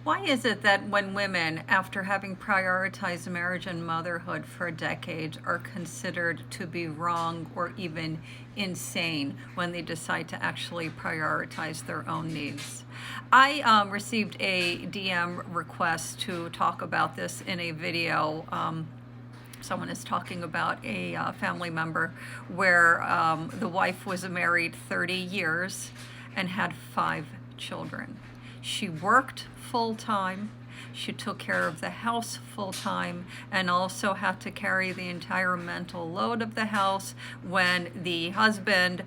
Why is it that when women, after having prioritized marriage and motherhood for decades, are considered to be wrong or even insane when they decide to actually prioritize their own needs? I received a DM request to talk about this in a video. Someone is talking about a family member where the wife was married 30 years and had 5 children. She worked full time. She took care of the house full time and also had to carry the entire mental load of the house when the husband,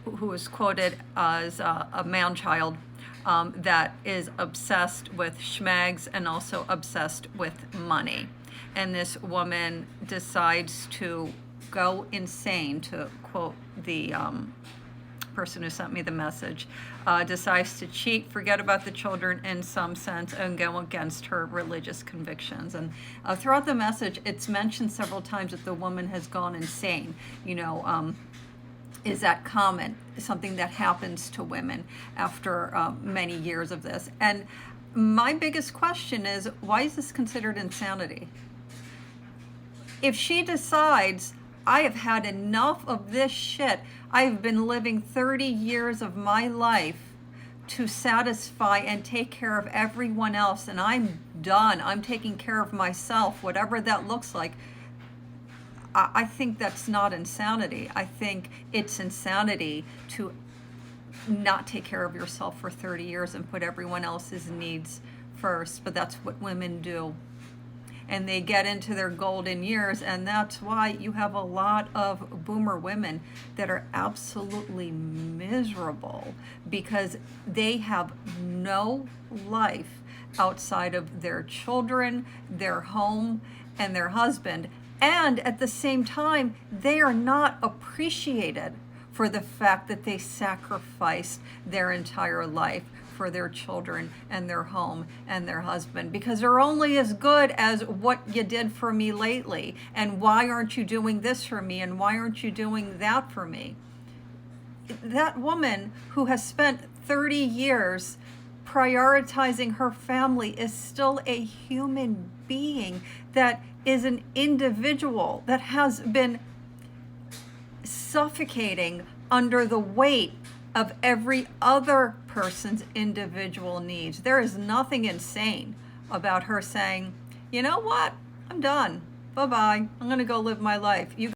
who is quoted as a man child, that is obsessed with schmags and also obsessed with money. And this woman decides to go insane, to quote the person who sent me the message, decides to cheat, forget about the children in some sense, and go against her religious convictions. And throughout the message, it's mentioned several times that the woman has gone insane. Is that common? Something that happens to women after many years of this. And my biggest question is, why is this considered insanity? If she decides, I have had enough of this shit, I've been living 30 years of my life to satisfy and take care of everyone else, and I'm done, I'm taking care of myself, whatever that looks like, I think that's not insanity. I think it's insanity to not take care of yourself for 30 years and put everyone else's needs first. But that's what women do. And they get into their golden years, and that's why you have a lot of boomer women that are absolutely miserable because they have no life outside of their children, their home, and their husband. And at the same time, they are not appreciated for the fact that they sacrificed their entire life for their children and their home and their husband, because they're only as good as what you did for me lately, and why aren't you doing this for me, and why aren't you doing that for me? That woman who has spent 30 years prioritizing her family is still a human being that is an individual that has been suffocating under the weight of every other person's individual needs. There is nothing insane about her saying, you know what, I'm done. Bye-bye. I'm going to go live my life. You